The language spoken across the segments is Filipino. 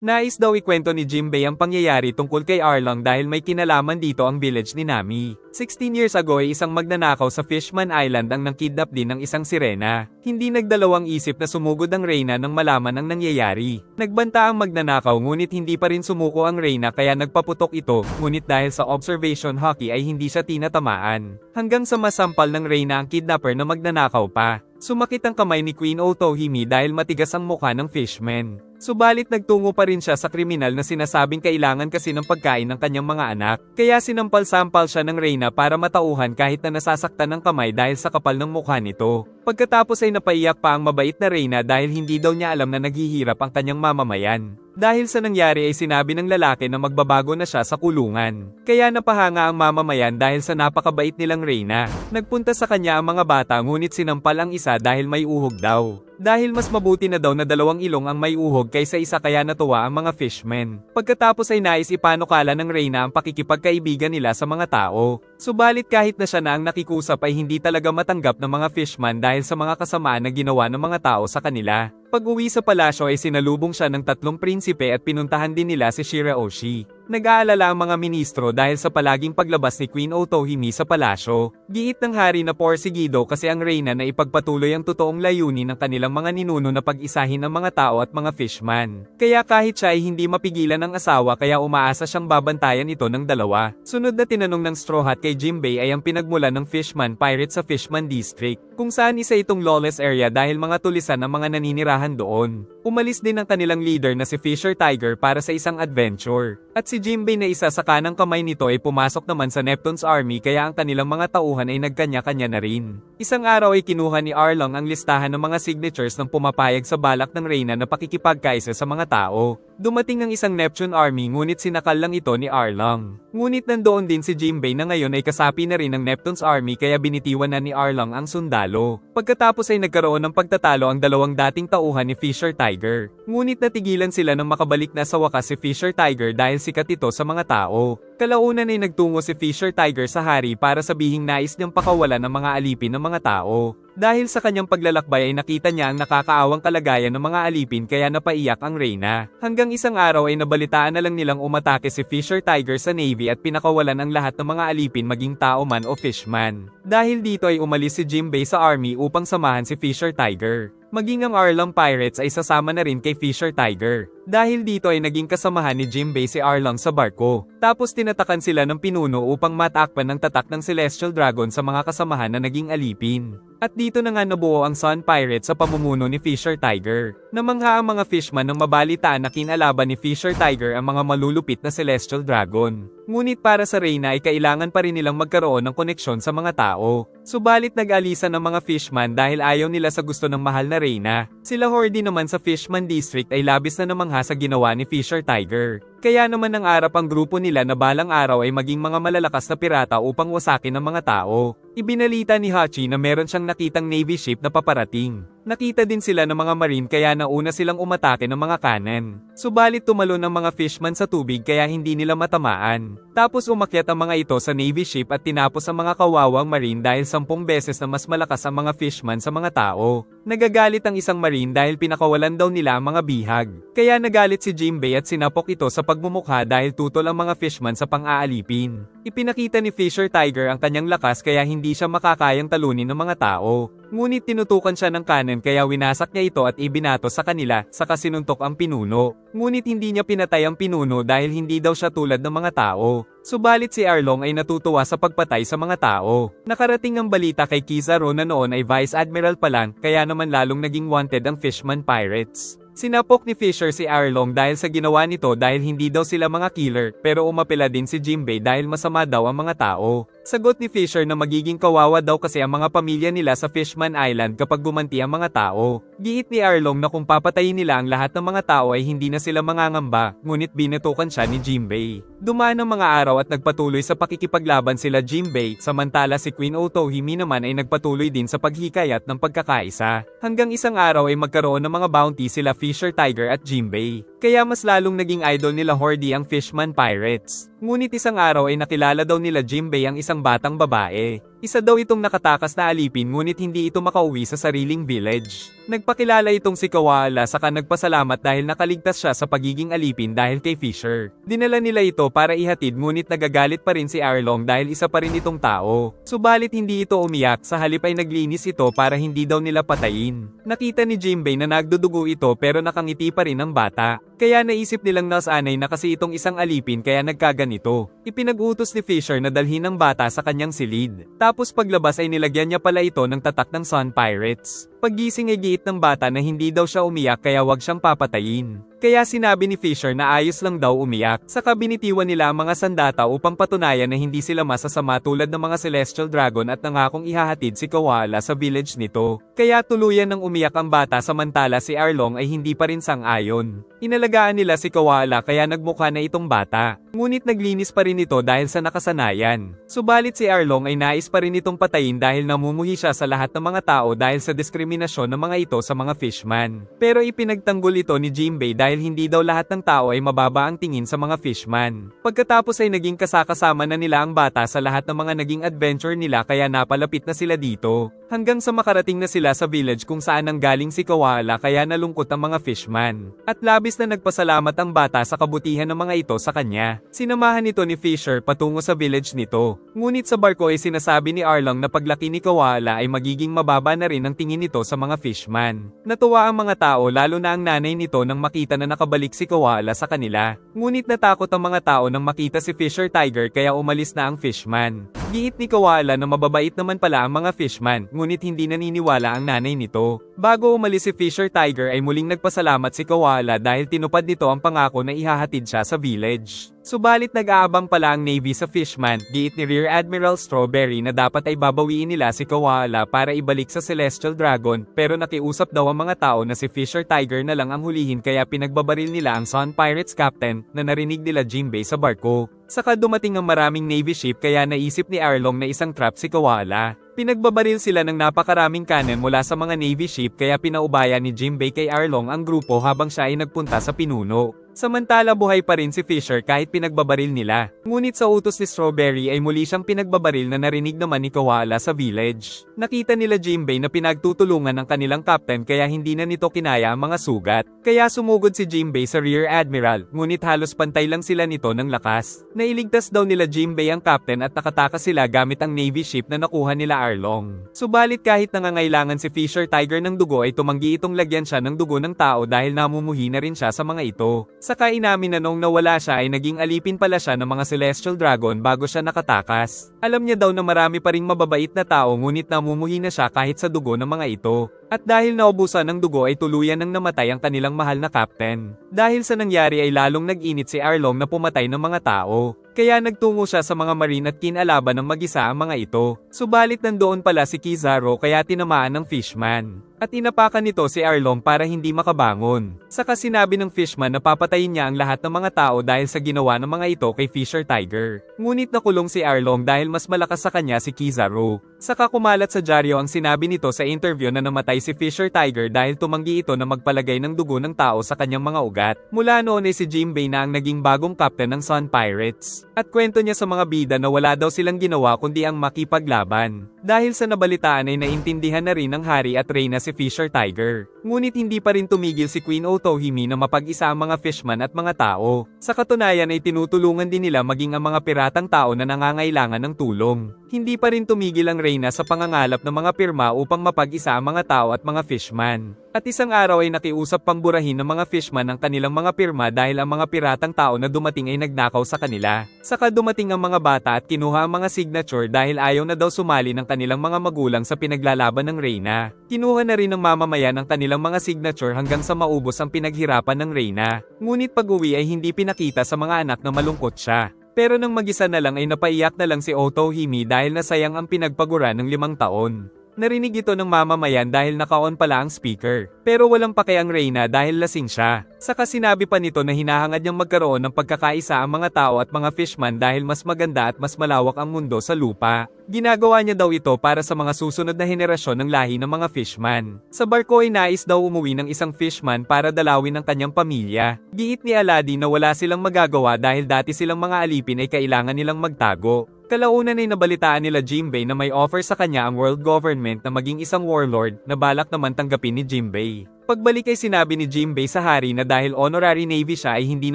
Nais daw ikwento ni Jimbei ang pangyayari tungkol kay Arlong dahil may kinalaman dito ang village ni Nami. 16 years ago ay isang magnanakaw sa Fishman Island ang nangkidnap din ng isang sirena. Hindi nagdalawang isip na sumugod ang Reyna nang malaman ang nangyayari. Nagbanta ang magnanakaw ngunit hindi pa rin sumuko ang Reyna kaya nagpaputok ito, ngunit dahil sa observation hockey ay hindi siya tinatamaan. Hanggang sa masampal ng Reyna ang kidnapper na magnanakaw pa. Sumakit ang kamay ni Queen Otohime dahil matigas ang mukha ng fishman. Subalit nagtungo pa rin siya sa kriminal na sinasabing kailangan kasi ng pagkain ng kanyang mga anak. Kaya sinampal-sampal siya ng Reyna para matauhan kahit na nasasaktan ng kamay dahil sa kapal ng mukha nito. Pagkatapos ay napaiyak pa ang mabait na Reyna dahil hindi daw niya alam na naghihirap ang kanyang mamamayan. Dahil sa nangyari ay sinabi ng lalaki na magbabago na siya sa kulungan. Kaya napahanga ang mamamayan dahil sa napakabait nilang Reyna. Nagpunta sa kanya ang mga bata ngunit sinampal ang isa dahil may uhog daw. Dahil mas mabuti na daw na dalawang ilong ang may uhog kaysa isa kaya natuwa ang mga fishmen. Pagkatapos ay nais ipanukala ng Reyna ang pakikipagkaibigan nila sa mga tao. Subalit kahit na siya na ang nakikusap ay hindi talaga matanggap ng mga fishman dahil sa mga kasamaan na ginawa ng mga tao sa kanila. Pag-uwi sa palasyo ay sinalubong siya ng 3 prinsipe at pinuntahan din nila si Shiraoshi. Nag-aalala ang mga ministro dahil sa palaging paglabas ni Queen Otohime sa palasyo. Giit ng hari na porsigido kasi ang Reyna na ipagpatuloy ang totoong layunin ng kanilang mga ninuno na pag-isahin ang mga tao at mga fishman. Kaya kahit siya ay hindi mapigilan ng asawa kaya umaasa siyang babantayan ito ng dalawa. Sunod na tinanong ng Straw Hat kay Jimbei ay ang pinagmulan ng Fishman Pirate sa Fishman District, kung saan isa itong lawless area dahil mga tulisan ang mga naninirahan doon. Umalis din ang kanilang leader na si Fisher Tiger para sa isang adventure. At si Jimbei na isa sa kanang kamay nito ay pumasok naman sa Neptune's army kaya ang kanilang mga tauhan ay nagkanya-kanya na rin. Isang araw ay kinuha ni Arlong ang listahan ng mga signatures ng pumapayag sa balak ng Reyna na pakikipagkaisa sa mga tao. Dumating ang isang Neptune army ngunit sinakal lang ito ni Arlong. Ngunit nandoon din si Jimbei na ngayon ay kasapi na rin ng Neptune's army kaya binitiwan na ni Arlong ang sundalo. Pagkatapos ay nagkaroon ng pagtatalo ang dalawang dating tauhan ni Fisher Tiger. Ngunit natigilan sila nang makabalik na sa wakas si Fisher Tiger dahil sikat ito sa mga tao. Kalaunan ay nagtungo si Fisher Tiger sa hari para sabihing nais niyang pakawalan ng mga alipin ng mga tao. Dahil sa kanyang paglalakbay ay nakita niya ang nakakaawang kalagayan ng mga alipin kaya napaiyak ang Reyna. Hanggang isang araw ay nabalitaan na lang nilang umatake si Fisher Tiger sa Navy at pinakawalan ang lahat ng mga alipin maging tao man o fishman. Dahil dito ay umalis si Jimbei sa army upang samahan si Fisher Tiger. Maging ang Arlong Pirates ay sasama na rin kay Fisher Tiger. Dahil dito ay naging kasamahan ni Jimbei si Arlong sa barko. Tapos tinatakan sila ng pinuno upang matakpan ng tatak ng Celestial Dragon sa mga kasamahan na naging alipin. At dito na nga nabuo ang Sun Pirates sa pamumuno ni Fisher Tiger. Namangha ang mga fishman nang mabalitaan na kinalaban ni Fisher Tiger ang mga malulupit na Celestial Dragon. Ngunit para sa Reyna ay kailangan pa rin nilang magkaroon ng koneksyon sa mga tao. Subalit nag-alisan ng mga fishman dahil ayaw nila sa gusto ng mahal na Reyna. Sila Hordy naman sa Fishman District ay labis na namangha sa ginawa ni Fisher Tiger. Kaya naman nangarap ang grupo nila na balang araw ay maging mga malalakas na pirata upang wasakin ang mga tao. Ibinalita ni Hachi na meron siyang nakitang Navy ship na paparating. Nakita din sila ng mga marine kaya nauna silang umatake ng mga cannon. Subalit tumalon ang mga fishman sa tubig kaya hindi nila matamaan. Tapos umakyat ang mga ito sa Navy ship at tinapos ang mga kawawang marine dahil 10 beses na mas malakas ang mga fishman sa mga tao. Nagagalit ang isang marine dahil pinakawalan daw nila ang mga bihag. Kaya nagalit si Jimbei at sinapok ito sa pagmumukha dahil tutol ang mga fishman sa pang-aalipin. Ipinakita ni Fisher Tiger ang kanyang lakas kaya hindi siya makakayang talunin ng mga tao. Ngunit tinutukan siya ng cannon kaya winasak niya ito at ibinato sa kanila, saka sinuntok ang pinuno. Ngunit hindi niya pinatay ang pinuno dahil hindi daw siya tulad ng mga tao. Subalit si Arlong ay natutuwa sa pagpatay sa mga tao. Nakarating ang balita kay Kizaru na noon ay Vice Admiral pa lang, kaya naman lalong naging wanted ang Fishman Pirates. Sinapok ni Fisher si Arlong dahil sa ginawa nito dahil hindi daw sila mga killer, pero umapela din si Jimbei dahil masama daw ang mga tao. Sagot ni Fisher na magiging kawawa daw kasi ang mga pamilya nila sa Fishman Island kapag gumanti ang mga tao. Giit ni Arlong na kung papatayin nila ang lahat ng mga tao ay hindi na sila mangangamba, ngunit binatukan siya ni Jimbei. Dumaan ang mga araw at nagpatuloy sa pakikipaglaban sila Jimbei, samantala si Queen Otohime naman ay nagpatuloy din sa paghikayat ng pagkakaisa. Hanggang isang araw ay magkaroon ng mga bounty sila Fisher Tiger at Jimbei. Kaya mas lalong naging idol nila Hordy ang Fishman Pirates. Ngunit isang araw ay nakilala daw nila Jimbei ang isang batang babae. Isa daw itong nakatakas na alipin ngunit hindi ito makauwi sa sariling village. Nagpakilala itong si Koala saka nagpasalamat dahil nakaligtas siya sa pagiging alipin dahil kay Fisher. Dinala nila ito para ihatid ngunit nagagalit pa rin si Arlong dahil isa pa rin itong tao. Subalit hindi ito umiyak, sa halip ay naglinis ito para hindi daw nila patayin. Nakita ni Jimbei na nagdudugo ito pero nakangiti pa rin ang bata. Kaya naisip nilang nasanay na kasi itong isang alipin kaya nagkaganito. Ipinag-utos ni Fisher na dalhin ang bata sa kanyang silid. Tapos paglabas ay nilagyan niya pala ito ng tatak ng Sun Pirates. Paggising ay giit ng bata na hindi daw siya umiyak kaya wag siyang papatayin. Kaya sinabi ni Fisher na ayos lang daw umiyak. Saka binitiwan nila ang mga sandata upang patunayan na hindi sila masasama tulad ng mga Celestial Dragon at nangakong ihahatid si Koala sa village nito. Kaya tuluyan ng umiyak ang bata samantala si Arlong ay hindi pa rin sang-ayon. Inalagaan nila si Koala kaya nagmukha na itong bata. Ngunit naglinis pa rin ito dahil sa nakasanayan. Subalit si Arlong ay nais pa rin itong patayin dahil namumuhi siya sa lahat ng mga tao dahil sa diskriminasyon ng mga ito sa mga fishman. Pero ipinagtanggol ito ni Jimbei dahil hindi daw lahat ng tao ay mababa ang tingin sa mga fishman. Pagkatapos ay naging kasakasama na nila ang bata sa lahat ng mga naging adventure nila kaya napalapit na sila dito. Hanggang sa makarating na sila sa village kung saan nanggaling si Koala kaya nalungkot ang mga fishman. At labis na nagpasalamat ang bata sa kabutihan ng mga ito sa kanya. Sinamahan ito ni Fisher patungo sa village nito. Ngunit sa barko ay sinasabi ni Arlong na paglaki ni Koala ay magiging mababa na rin ang tingin nito sa mga fishman. Natuwa ang mga tao lalo na ang nanay nito nang makita na nakabalik si Koala sa kanila. Ngunit natakot ang mga tao nang makita si Fisher Tiger kaya umalis na ang fishman. Giit ni Koala na mababait naman pala ang mga fishman, ngunit hindi naniniwala ang nanay nito. Bago umalis si Fisher Tiger ay muling nagpasalamat si Koala dahil tinupad nito ang pangako na ihahatid siya sa village. Subalit nag-aabang pala ang Navy sa fishman, giit ni Rear Admiral Strawberry na dapat ay babawiin nila si Koala para ibalik sa Celestial Dragon pero nakiusap daw ang mga tao na si Fisher Tiger na lang ang hulihin kaya pinagbabaril nila ang Sun Pirates Captain na narinig nila Jimbei sa barko. Saka dumating ang maraming Navy ship kaya naisip ni Arlong na isang trap si Koala. Pinagbabaril sila ng napakaraming cannon mula sa mga Navy ship kaya pinaubaya ni Jimbei kay Arlong ang grupo habang siya ay nagpunta sa pinuno. Samantala buhay pa rin si Fisher kahit pinagbabaril nila. Ngunit sa utos ni Strawberry ay muli siyang pinagbabaril na narinig naman ni Koala sa village. Nakita nila Jimbei na pinagtutulungan ng kanilang captain kaya hindi na nito kinaya ang mga sugat. Kaya sumugod si Jimbei sa Rear Admiral, ngunit halos pantay lang sila nito ng lakas. Nailigtas daw nila Jimbei ang captain at nakatakas sila gamit ang Navy ship na nakuha nila Arlong. Subalit kahit nangangailangan si Fisher Tiger ng dugo ay tumanggi itong lagyan siya ng dugo ng tao dahil namumuhi na rin siya sa mga ito. Saka inamin na nung nawala siya ay naging alipin pala siya ng mga Celestial Dragon bago siya nakatakas. Alam niya daw na marami pa ring mababait na tao ngunit namumuhi na siya kahit sa dugo ng mga ito. At dahil naubusan ng dugo ay tuluyan nang namatay ang kanilang mahal na captain. Dahil sa nangyari ay lalong nag-init si Arlong na pumatay ng mga tao. Kaya nagtungo siya sa mga marine at kinalaban ng mag-isa ang mga ito. Subalit nandoon pala si Kizaru kaya tinamaan ng fishman. At inapakan nito si Arlong para hindi makabangon. Saka sinabi ng fishman na papatayin niya ang lahat ng mga tao dahil sa ginawa ng mga ito kay Fisher Tiger. Ngunit nakulong si Arlong dahil mas malakas sa kanya si Kizaru. Saka kumalat sa dyaryo ang sinabi nito sa interview na namatay si Fisher Tiger dahil tumanggi ito na magpalagay ng dugo ng tao sa kanyang mga ugat. Mula noon ay si Jimbei na ang naging bagong captain ng Sun Pirates. At kwento niya sa mga bida na wala daw silang ginawa kundi ang makipaglaban. Dahil sa nabalitaan ay naintindihan na rin ng hari at reyna si Fisher Tiger. Ngunit hindi pa rin tumigil si Queen Otohime na mapag-isa ang mga fishman at mga tao. Sa katunayan ay tinutulungan din nila maging ang mga piratang tao na nangangailangan ng tulong. Hindi pa rin tumigil ang reyna sa pangangalap ng mga pirma upang mapag-isa ang mga tao at mga fishman. At isang araw ay nakiusap pang burahin ng mga fishman ang kanilang mga pirma dahil ang mga piratang tao na dumating ay nagnakaw sa kanila. Saka dumating ang mga bata at kinuha ang mga signature dahil ayaw na daw sumali ng kanilang mga magulang sa pinaglalaban ng reyna. Kinuha na rin ng mamamayan ang kanilang mga signature hanggang sa maubos ang pinaghirapan ng reyna. Ngunit pag-uwi ay hindi pinakita sa mga anak na malungkot siya. Pero nang mag-isa na lang ay napaiyak na lang si Otohime dahil nasayang ang pinagpagura ng 5 taon. Narinig ito ng mamamayan dahil naka-on pala ang speaker. Pero walang pake ang reyna dahil lasing siya. Saka sinabi pa nito na hinahangad niyang magkaroon ng pagkakaisa ang mga tao at mga fishman dahil mas maganda at mas malawak ang mundo sa lupa. Ginagawa niya daw ito para sa mga susunod na henerasyon ng lahi ng mga fishman. Sa barko ay nais daw umuwi ng isang fishman para dalawin ang kanyang pamilya. Giit ni Aladdin na wala silang magagawa dahil dati silang mga alipin ay kailangan nilang magtago. Kalaunan ay nabalitaan nila Jinbei na may offer sa kanya ang world government na maging isang warlord na balak naman tanggapin ni Jinbei. Pagbalik ay sinabi ni Jinbei sa hari na dahil honorary navy siya ay hindi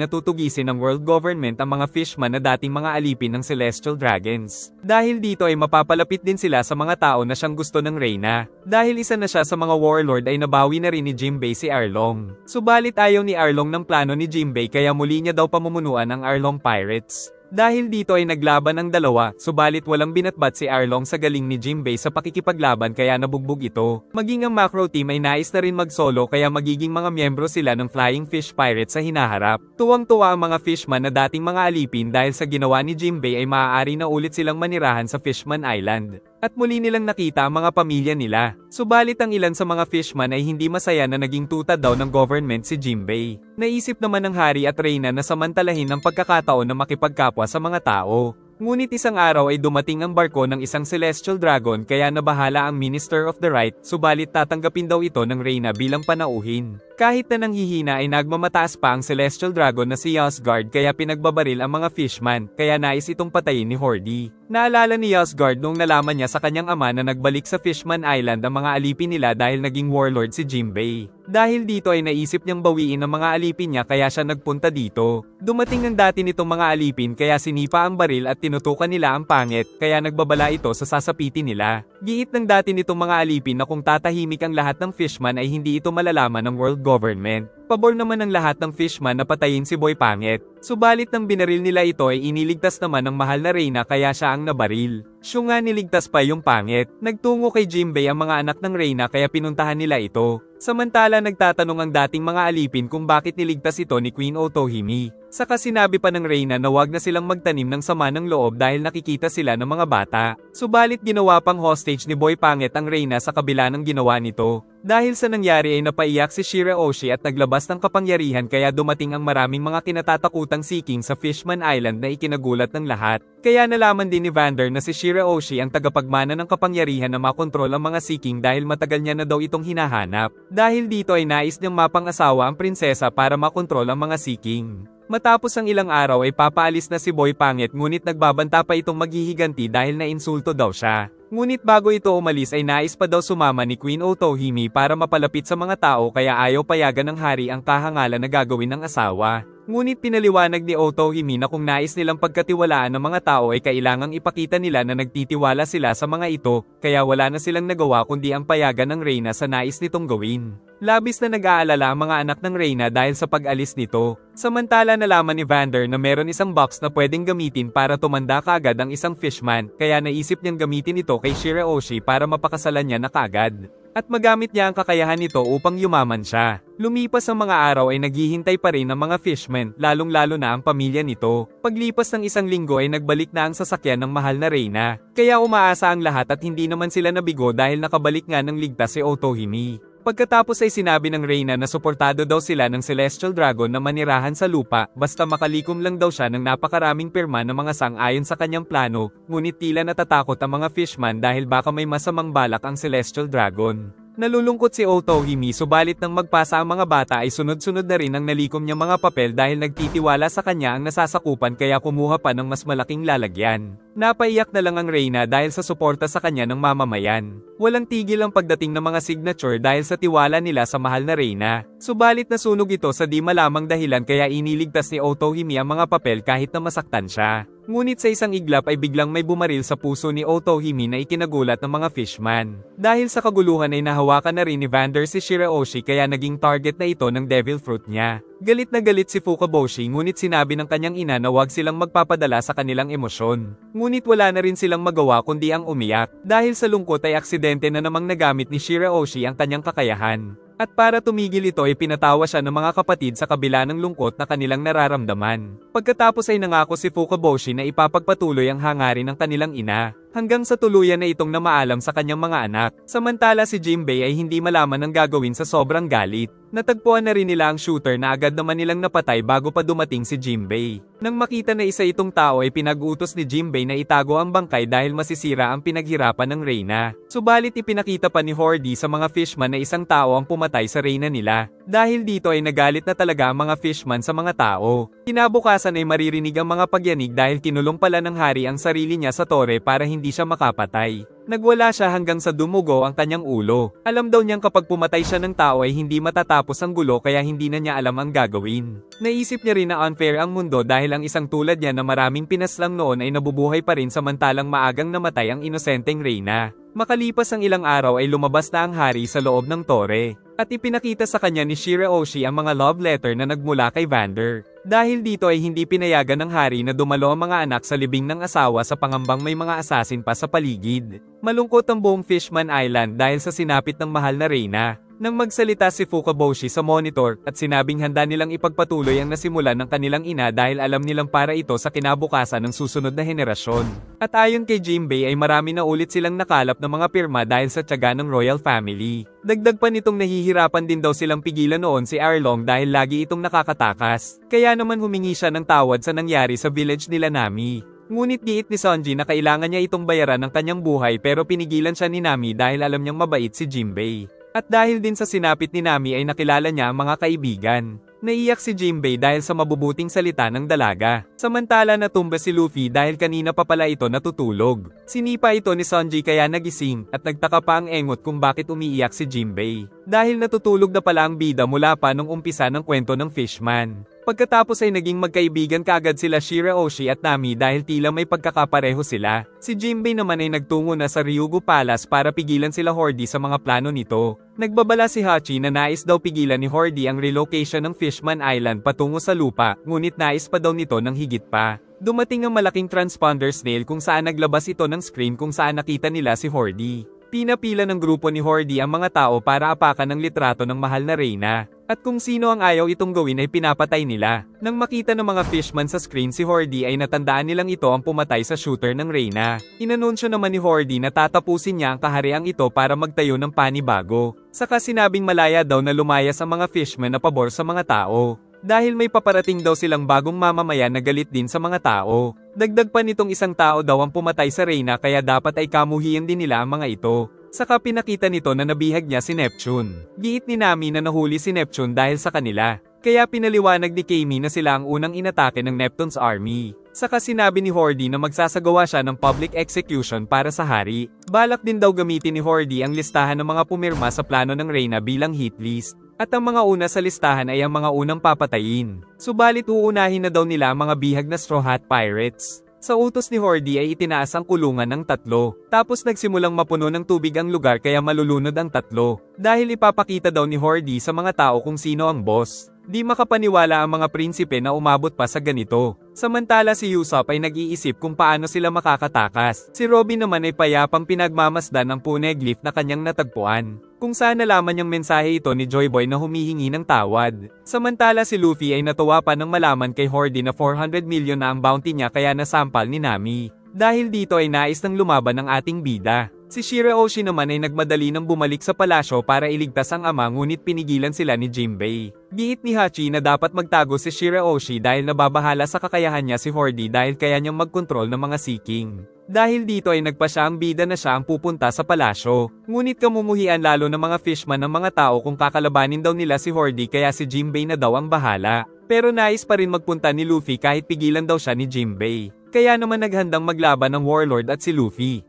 natutugisin ng world government ang mga fishman na dating mga alipin ng Celestial Dragons. Dahil dito ay mapapalapit din sila sa mga tao na siyang gusto ng Reyna. Dahil isa na siya sa mga warlord ay nabawi na rin ni Jinbei si Arlong. Subalit ayaw ni Arlong ng plano ni Jinbei kaya muli niya daw pamumunuan ang Arlong Pirates. Dahil dito ay naglaban ang dalawa, subalit walang binatbat si Arlong sa galing ni Jinbei sa pakikipaglaban kaya nabugbog ito. Maging ang macro team ay nais na rin mag-solo kaya magiging mga miyembro sila ng Flying Fish Pirates sa hinaharap. Tuwang-tuwa ang mga fishman na dating mga alipin dahil sa ginawa ni Jinbei ay maaari na ulit silang manirahan sa Fishman Island. At muli nilang nakita ang mga pamilya nila. Subalit ang ilan sa mga fishman ay hindi masaya na naging tuta daw ng government si Jinbei. Naisip naman ng hari at Reyna na samantalahin ang pagkakataon na makipagkapwa sa mga tao. Ngunit isang araw ay dumating ang barko ng isang Celestial Dragon kaya nabahala ang Minister of the Right, subalit tatanggapin daw ito ng Reyna bilang panauhin. Kahit na nanghihina ay nagmamataas pa ang Celestial Dragon na si Yasgard kaya pinagbabaril ang mga fishman, kaya nais itong patayin ni Hordy. Naalala ni Yasgard nung nalaman niya sa kanyang ama na nagbalik sa Fishman Island ang mga alipin nila dahil naging warlord si Jinbei. Dahil dito ay naisip niyang bawiin ang mga alipin niya kaya siya nagpunta dito. Dumating ang dati nitong mga alipin kaya sinipa ang baril at tinutukan nila ang pangit, kaya nagbabala ito sa sasapitin nila. Giit ng dati nitong mga alipin na kung tatahimik ang lahat ng fishman ay hindi ito malalaman ng world government. Pabor naman ng lahat ng fishman na patayin si Boy Pangit. Subalit nang binaril nila ito ay iniligtas naman ng mahal na Reyna kaya siya ang nabaril. Siya nga niligtas pa yung Pangit. Nagtungo kay Jinbei ang mga anak ng Reyna kaya pinuntahan nila ito. Samantala nagtatanong ang dating mga alipin kung bakit niligtas ito ni Queen Otohime. Saka sinabi pa ng Reyna na wag na silang magtanim ng sama ng loob dahil nakikita sila ng mga bata. Subalit ginawa pang hostage ni Boy Pangit ang Reyna sa kabila ng ginawa nito. Dahil sa nangyari ay napaiyak si Shirahoshi at naglabas ng kapangyarihan kaya dumating ang maraming mga kinatatakutang Sea-King sa Fishman Island na ikinagulat ng lahat. Kaya nalaman din ni Vander na si Shirahoshi ang tagapagmana ng kapangyarihan na makontrol ang mga Sea-King dahil matagal niya na daw itong hinahanap. Dahil dito ay nais niyang mapang-asawa ang prinsesa para makontrol ang mga Sea-King. Matapos ang ilang araw ay papaalis na si Boy Pangit ngunit nagbabanta pa itong maghihiganti dahil nainsulto daw siya. Ngunit bago ito umalis ay nais pa daw sumama ni Queen Otohime para mapalapit sa mga tao kaya ayaw payagan ng hari ang kahangalan na gagawin ng asawa. Ngunit pinaliwanag ni Otohime na kung nais nilang pagkatiwalaan ng mga tao ay kailangang ipakita nila na nagtitiwala sila sa mga ito, kaya wala na silang nagawa kundi ang payagan ng Reyna sa nais nitong gawin. Labis na nag-aalala ang mga anak ng Reyna dahil sa pag-alis nito. Samantala nalaman ni Vander na meron isang box na pwedeng gamitin para tumanda kaagad ang isang fishman, kaya naisip niyang gamitin ito kay Shirahoshi para mapakasalan niya na kaagad. At magamit niya ang kakayahan nito upang yumaman siya. Lumipas ang mga araw ay naghihintay pa rin ang mga fishmen, lalong-lalo na ang pamilya nito. Paglipas ng isang linggo ay nagbalik na ang sasakyan ng mahal na Reyna. Kaya umaasa ang lahat at hindi naman sila nabigo dahil nakabalik nga ng ligtas si Otohime. Pagkatapos ay sinabi ng Reyna na suportado daw sila ng Celestial Dragon na manirahan sa lupa basta makalikom lang daw siya ng napakaraming pirma ng mga sang-ayon sa kanyang plano, ngunit tila natatakot ang mga fishman dahil baka may masamang balak ang Celestial Dragon. Nalulungkot si Otohime subalit nang magpasa ang mga bata ay sunod-sunod na rin ang nalikom niyang mga papel dahil nagtitiwala sa kanya ang nasasakupan kaya kumuha pa ng mas malaking lalagyan. Napaiyak na lang ang Reyna dahil sa suporta sa kanya ng mamamayan. Walang tigil ang pagdating ng mga signature dahil sa tiwala nila sa mahal na Reyna. Subalit nasunog ito sa di malamang dahilan kaya iniligtas ni Otohime ang mga papel kahit na masaktan siya. Ngunit sa isang iglap ay biglang may bumaril sa puso ni Otohime na ikinagulat ng mga fishman. Dahil sa kaguluhan ay nahawakan na rin ni Vander si Shirahoshi kaya naging target na ito ng devil fruit niya. Galit na galit si Fukaboshi ngunit sinabi ng kanyang ina na huwag silang magpapadala sa kanilang emosyon. Ngunit wala na rin silang magawa kundi ang umiyak. Dahil sa lungkot ay aksidente na namang nagamit ni Shirahoshi ang kanyang kakayahan. At para tumigil ito ay pinatawa siya ng mga kapatid sa kabila ng lungkot na kanilang nararamdaman. Pagkatapos ay nangako si Fukaboshi na ipapagpatuloy ang hangarin ng kanilang ina, hanggang sa tuluyan na itong namaalam sa kanyang mga anak. Samantala si Jinbei ay hindi malaman ang gagawin sa sobrang galit. Natagpuan na rin nila ang shooter na agad naman nilang napatay bago pa dumating si Jimbei. Nang makita na isa itong tao ay pinag-utos ni Jimbei na itago ang bangkay dahil masisira ang pinaghirapan ng Reyna. Subalit ipinakita pa ni Hordy sa mga fishman na isang tao ang pumatay sa Reyna nila. Dahil dito ay nagalit na talaga ang mga fishman sa mga tao. Kinabukasan ay maririnig ang mga pagyanig dahil kinulong pala ng hari ang sarili niya sa tore para hindi siya makapatay. Nagwala siya hanggang sa dumugo ang kanyang ulo. Alam daw niyang kapag pumatay siya ng tao ay hindi matatapos ang gulo kaya hindi na niya alam ang gagawin. Naisip niya rin na unfair ang mundo dahil ang isang tulad niya na maraming pinaslang noon ay nabubuhay pa rin samantalang maagang namatay ang inosenteng Reyna. Makalipas ang ilang araw ay lumabas na ang hari sa loob ng tore. At ipinakita sa kanya ni Shiraoshi ang mga love letter na nagmula kay Vander. Dahil dito ay hindi pinayagan ng hari na dumalo ang mga anak sa libing ng asawa sa pangambang may mga asasin pa sa paligid. Malungkot ang buong Fishman Island dahil sa sinapit ng mahal na Reyna. Nang magsalita si Fukaboshi sa monitor at sinabing handa nilang ipagpatuloy ang nasimulan ng kanilang ina dahil alam nilang para ito sa kinabukasan ng susunod na henerasyon. At ayon kay Jimbei ay marami na ulit silang nakalap ng mga pirma dahil sa tiyaga ng royal family. Dagdag pa nitong nahihirapan din daw silang pigilan noon si Arlong dahil lagi itong nakakatakas. Kaya naman humingi siya ng tawad sa nangyari sa village nila Nami. Ngunit giit ni Sonji na kailangan niya itong bayaran ng kanyang buhay pero pinigilan siya ni Nami dahil alam niyang mabait si Jimbei. At dahil din sa sinapit ni Nami ay nakilala niya ang mga kaibigan. Naiyak si Jimbei dahil sa mabubuting salita ng dalaga. Samantala natumba si Luffy dahil kanina pa pala ito natutulog. Sinipa ito ni Sonji kaya nagising at nagtaka pa ang engot kung bakit umiiyak si Jimbei. Dahil natutulog na pala ang bida mula pa nung umpisa ng kwento ng Fishman. Pagkatapos ay naging magkaibigan kaagad sila Shiraoshi at Nami dahil tila may pagkakapareho sila. Si Jimbei naman ay nagtungo na sa Ryugu Palace para pigilan sila Hordy sa mga plano nito. Nagbabala si Hachi na nais daw pigilan ni Hordy ang relocation ng Fishman Island patungo sa lupa, ngunit nais pa daw nito ng higit pa. Dumating ang malaking transponder snail kung saan naglabas ito ng screen kung saan nakita nila si Hordy. Pinapila ng grupo ni Hordy ang mga tao para apakan ng litrato ng mahal na Reyna. At kung sino ang ayaw itong gawin ay pinapatay nila. Nang makita ng mga fishman sa screen si Hordy ay natandaan nilang ito ang pumatay sa shooter ng Reyna. Inanunsyo naman ni Hordy na tatapusin niya ang kahariang ito para magtayo ng panibago. Saka sinabing malaya daw na lumayas ang mga fishman na pabor sa mga tao. Dahil may paparating daw silang bagong mamamayan na galit din sa mga tao. Dagdag pa nitong isang tao daw ang pumatay sa Reyna kaya dapat ay kamuhian din nila ang mga ito. Saka pinakita nito na nabihag niya si Neptune. Giit ni Nami na nahuli si Neptune dahil sa kanila. Kaya pinaliwanag ni Kami na sila ang unang inatake ng Neptune's army. Saka sinabi ni Hordy na magsasagawa siya ng public execution para sa hari. Balak din daw gamitin ni Hordy ang listahan ng mga pumirma sa plano ng Reyna bilang hit list. At ang mga una sa listahan ay ang mga unang papatayin. Subalit uunahin na daw nila ang mga bihag na Straw Hat Pirates. Sa utos ni Hordy ay itinaas ang kulungan ng 3. Tapos nagsimulang mapuno ng tubig ang lugar kaya malulunod ang 3. Dahil ipapakita daw ni Hordy sa mga tao kung sino ang boss. Di makapaniwala ang mga prinsipe na umabot pa sa ganito. Samantala si Usopp ay nag-iisip kung paano sila makakatakas. Si Robin naman ay payapang pinagmamasdan ang poneglyph na kanyang natagpuan. Kung saan nalaman niyang mensahe ito ni Joy Boy na humihingi ng tawad. Samantala si Luffy ay natuwa pa nang malaman kay Hordy na 400 million na ang bounty niya kaya nasampal ni Nami. Dahil dito ay nais ng lumaban ang ating bida. Si Shiraoshi naman ay nagmadali ng bumalik sa palasyo para iligtas ang ama ngunit pinigilan sila ni Jimbei. Giit ni Hachi na dapat magtago si Shiraoshi dahil nababahala sa kakayahan niya si Hordy dahil kaya niyang magkontrol ng mga Sea-King. Dahil dito ay nagpasya ang bida na siya ang pupunta sa palasyo. Ngunit kamumuhian lalo ng mga fishman ng mga tao kung kakalabanin daw nila si Hordy kaya si Jimbei na daw ang bahala. Pero nais pa rin magpunta ni Luffy kahit pigilan daw siya ni Jimbei. Kaya naman naghandang maglaban ng Warlord at si Luffy.